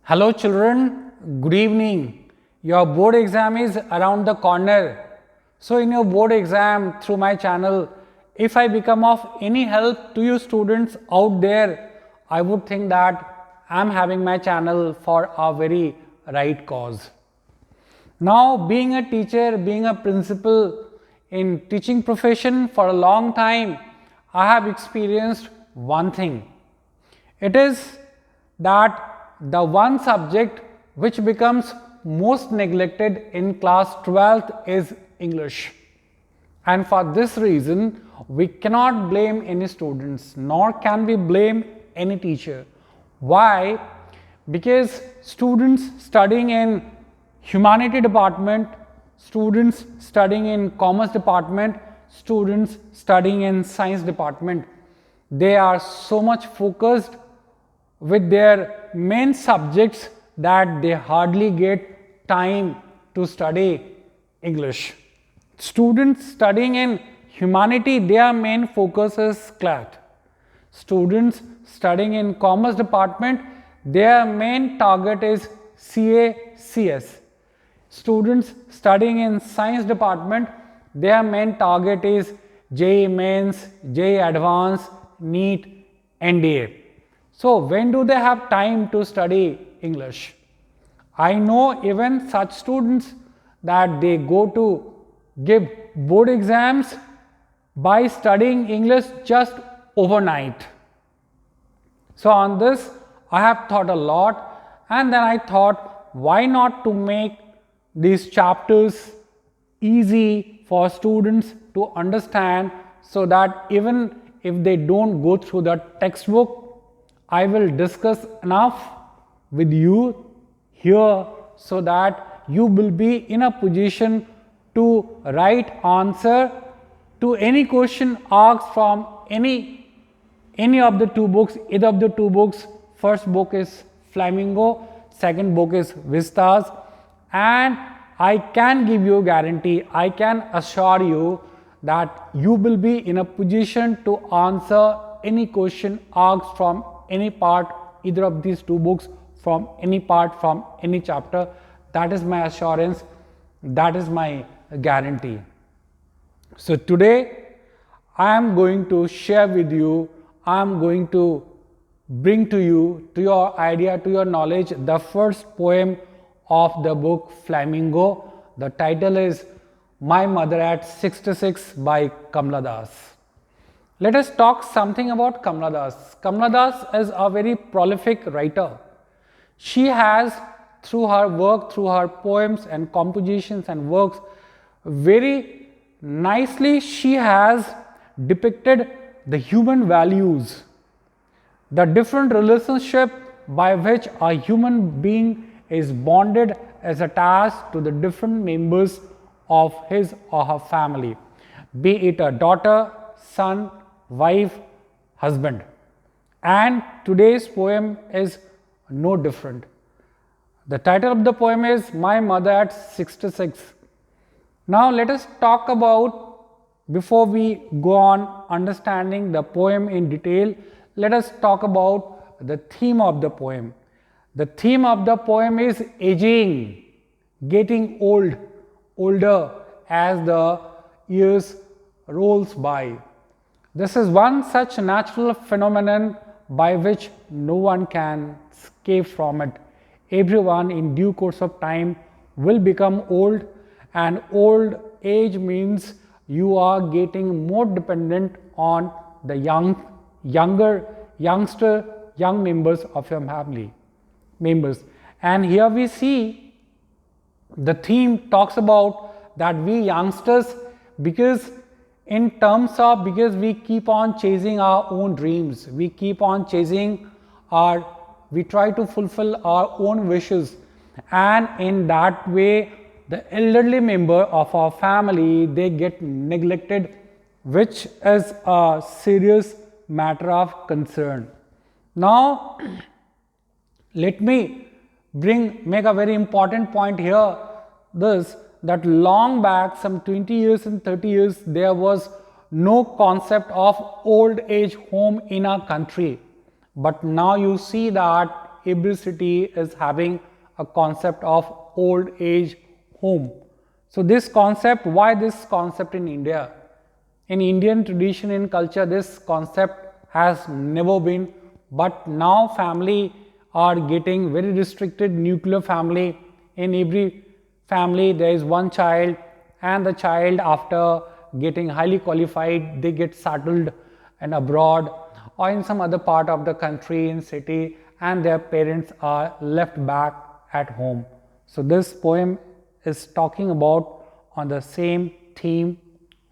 Hello children, good evening. Your board exam is around the corner. So in your board exam through my channel, if I become of any help to you students out there, I would think that I am having my channel for a very right cause. Now being a teacher, being a principal in teaching profession for a long time, I have experienced one thing. It is that the one subject which becomes most neglected in class 12th is English. And for this reason, we cannot blame any students, nor can we blame any teacher. Why? Because students studying in humanity department, students studying in commerce department, students studying in science department, they are so much focused with their main subjects that they hardly get time to study English. Students studying in humanity, their main focus is CLAT. Students studying in commerce department, their main target is CA/CS. Students studying in science department, their main target is JEE Mains, JEE Advanced, NEET, NDA. So when do they have time to study English? I know even such students that they go to give board exams by studying English just overnight. So on this I have thought a lot, and then I thought why not to make these chapters easy for students to understand, so that even if they don't go through the textbook, I will discuss enough with you here so that you will be in a position to write answer to any question asked from any of the two books, either of the two books. First book is Flamingo, second book is Vistas, and I can give you a guarantee, I can assure you that you will be in a position to answer any question asked from any part, either of these two books, from any part, from any chapter. That is my assurance, that is my guarantee. So today I am going to share with you, I am going to bring to you, to your idea, to your knowledge, the first poem of the book Flamingo. The title is My Mother at 66 by Kamala. Let us talk something about Kamala. Kamala is a very prolific writer. She has, through her work, through her poems and compositions and works, very nicely she has depicted the human values, the different relationship by which a human being is bonded, is attached to the different members of his or her family, be it a daughter, son, wife, husband. And today's poem is no different. The title of the poem is My Mother at 66. Now let us talk about, before we go on understanding the poem in detail, let us talk about the theme of the poem. The theme of the poem is aging, getting old, older as the years rolls by. This is one such natural phenomenon by which no one can escape from it. Everyone in due course of time will become old, and old age means you are getting more dependent on the young members of your family members. And here we see the theme talks about that we youngsters, because we keep on chasing our own dreams, we keep on chasing we try to fulfill our own wishes, and in that way the elderly member of our family, they get neglected, which is a serious matter of concern. Now let me make a very important point here, that long back, some 20 years and 30 years, there was no concept of old age home in our country. But now you see that every city is having a concept of old age home. So this concept, why this concept in India? In Indian tradition and culture, this concept has never been, but now family are getting very restricted nuclear family. In every family there is one child, and the child, after getting highly qualified, they get settled and abroad or in some other part of the country, in city, and their parents are left back at home. So this poem is talking about on the same theme,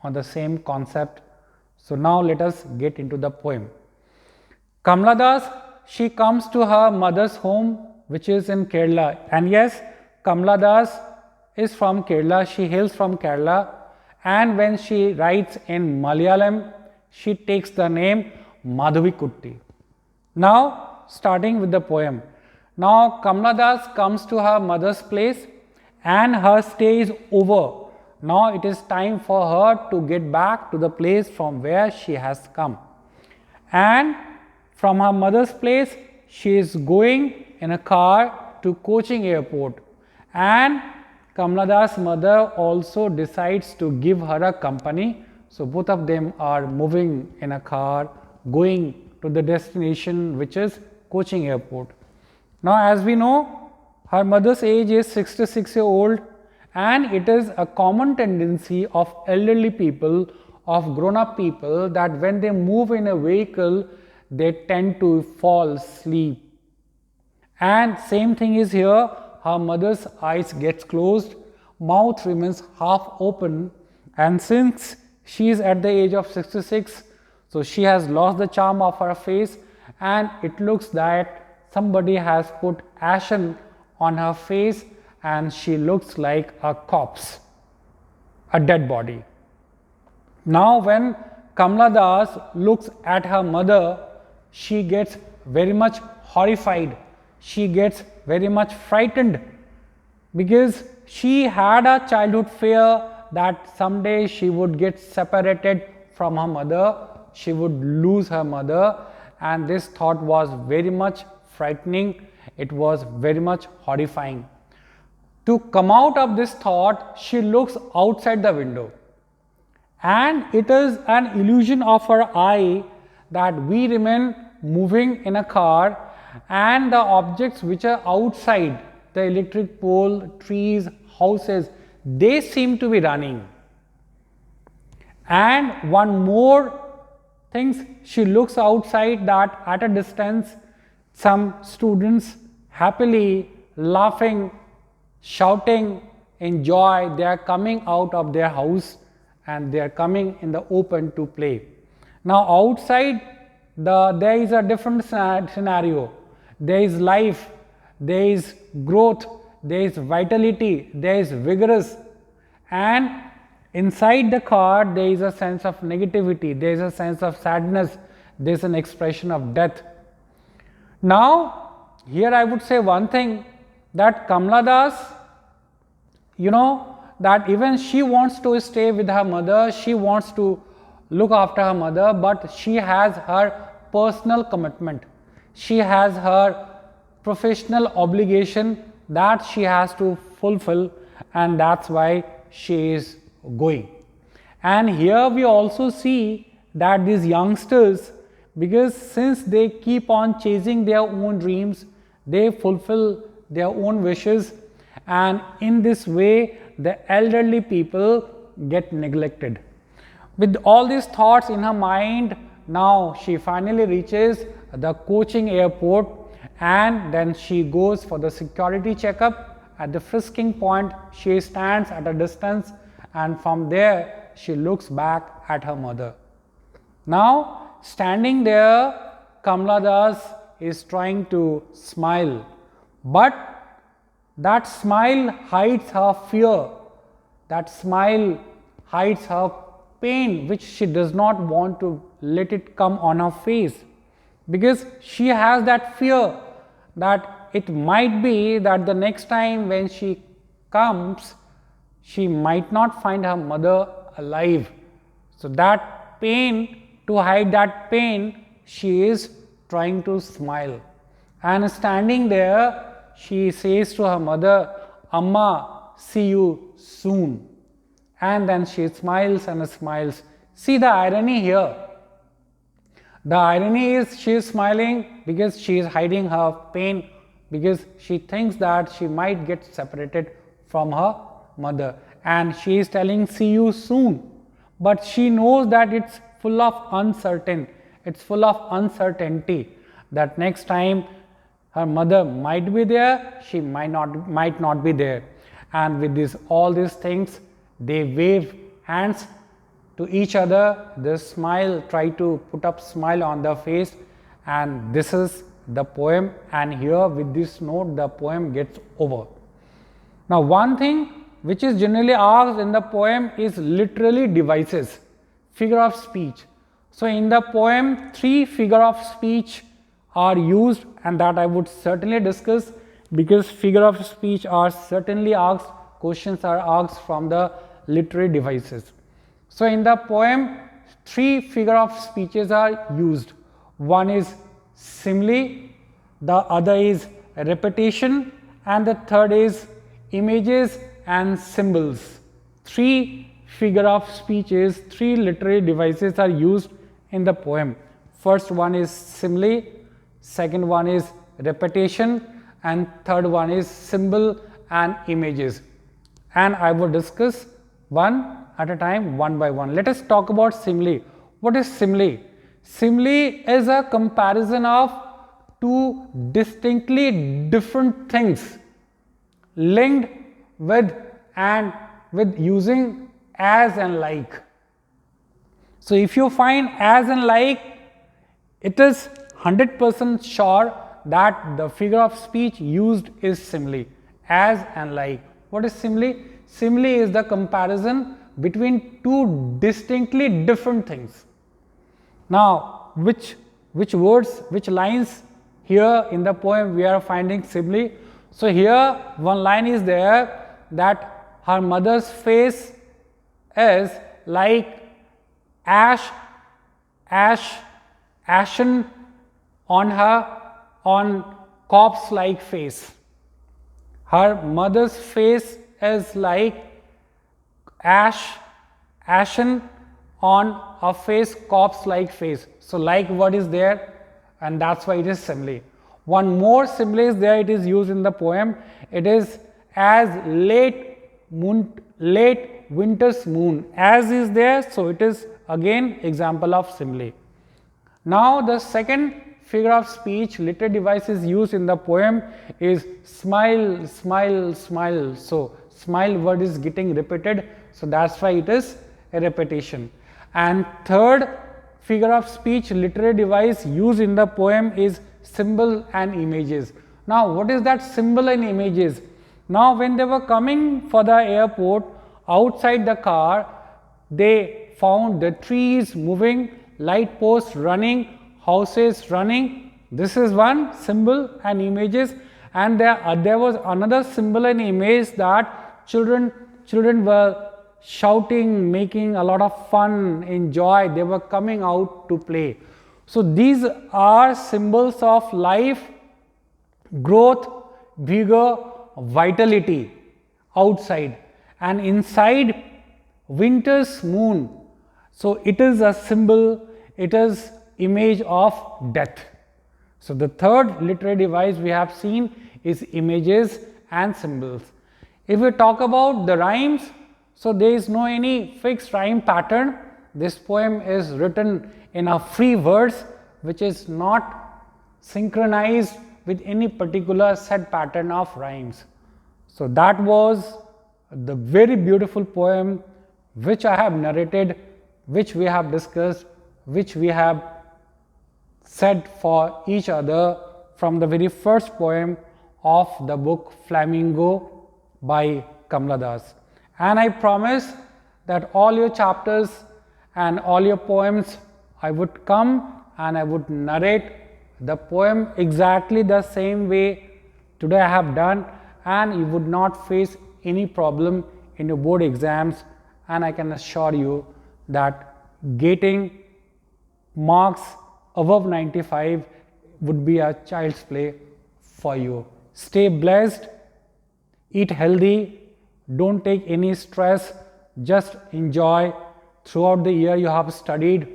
on the same concept. So now let us get into the poem. Kamala Das, she comes to her mother's home, which is in Kerala. And yes, Kamala Das is from Kerala, she hails from Kerala, and when she writes in Malayalam, she takes the name Madhavi Kutti. Now, starting with the poem. Now, Kamala Das comes to her mother's place and her stay is over. Now, it is time for her to get back to the place from where she has come. And from her mother's place, she is going in a car to Cochin airport. And Kamala Das' mother also decides to give her a company. So, both of them are moving in a car, going to the destination, which is Cochin airport. Now, as we know, her mother's age is 66-year-old, and it is a common tendency of elderly people, of grown-up people, that when they move in a vehicle, they tend to fall asleep. And same thing is here, her mother's eyes gets closed, mouth remains half open, and since she is at the age of 66, so she has lost the charm of her face, and it looks that somebody has put ashen on her face and she looks like a corpse, a dead body. Now when Kamala Das looks at her mother, she gets very much horrified, she gets very much frightened, because she had a childhood fear that someday she would get separated from her mother, she would lose her mother, and this thought was very much frightening, it was very much horrifying. To come out of this thought, she looks outside the window, and it is an illusion of her eye that we remain moving in a car, and the objects which are outside, the electric pole, trees, houses, they seem to be running. And one more things, she looks outside, that at a distance some students happily laughing, shouting in joy, they are coming out of their house and they are coming in the open to play. Now outside there is a different scenario, there is life, there is growth, there is vitality, there is vigorous, and inside the car there is a sense of negativity, there is a sense of sadness, there is an expression of death. Now here I would say one thing, that Kamala Das, that even she wants to stay with her mother, she wants to look after her mother, but she has her personal commitment, she has her professional obligation that she has to fulfill, and that's why she is going. And here we also see that these youngsters, because since they keep on chasing their own dreams, they fulfill their own wishes, and in this way the elderly people get neglected. With all these thoughts in her mind, now she finally reaches the Cochin airport, and then she goes for the security checkup. At the frisking point, she stands at a distance, and from there she looks back at her mother. Now standing there, Kamala Das is trying to smile, but that smile hides her fear, that smile hides her pain, which she does not want to let it come on her face, because she has that fear that it might be that the next time when she comes, she might not find her mother alive. So that pain, to hide that pain, she is trying to smile. and standing there, she says to her mother, Amma, see you soon. And then she smiles and smiles. See the irony here. The irony is she is smiling because she is hiding her pain, because she thinks that she might get separated from her mother, and she is telling see you soon, but she knows that it's full of uncertainty, that next time her mother might be there, she might not be there. And with all these things, they wave hands to each other, they smile, try to put up smile on their face, and this is the poem. And here with this note the poem gets over. Now one thing which is generally asked in the poem is literary devices, figure of speech. So in the poem 3 figure of speech are used, and that I would certainly discuss, because figure of speech are certainly asked, questions are asked from the literary devices. So in the poem 3 figure of speeches are used. One is simile, the other is repetition, and the third is images and symbols. 3 figure of speeches, 3 literary devices are used in the poem. First one is simile, second one is repetition, and third one is symbol and images. And I will discuss one at a time, one by one. Let us talk about simile. What is simile? Simile is a comparison of 2 distinctly different things linked with using as and like. So if you find as and like, it is 100% sure that the figure of speech used is simile, as and like. What is simile? Simile is the comparison between 2 distinctly different things. Now which words, which lines here in the poem we are finding simile? So here one line is there that her mother's face is like ashen on corpse like face. Her mother's face is like ashen on a face, corpse like face. So like word is there, and that's why it is simile. One more simile is there, it is used in the poem. It is as late winter's moon. As is there, so it is again example of simile. Now the second figure of speech literary device is used in the poem is smile, smile, smile. So smile word is getting repeated, so that's why it is a repetition. And third figure of speech literary device used in the poem is symbol and images. Now what is that symbol and images? Now when they were coming for the airport, outside the car they found the trees moving, light posts running, houses running. This is one symbol and images. And there was another symbol and image that children were shouting, making a lot of fun, enjoy, they were coming out to play. So these are symbols of life, growth, vigor, vitality outside, and inside winter's moon. So it is a symbol, it is image of death. So the third literary device we have seen is images and symbols. If we talk about the rhymes, so there is no any fixed rhyme pattern. This poem is written in a free verse which is not synchronized with any particular set pattern of rhymes. So that was the very beautiful poem which I have narrated, which we have discussed, which we have said for each other from the very first poem of the book Flamingo by Kamala. And I promise that all your chapters and all your poems, I would come and I would narrate the poem exactly the same way today I have done, and you would not face any problem in your board exams. And I can assure you that getting marks above 95 would be a child's play for you. Stay blessed, eat healthy, don't take any stress, just enjoy. Throughout the year you have studied,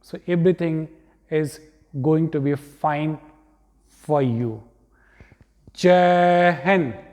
so everything is going to be fine for you. Jai Hind.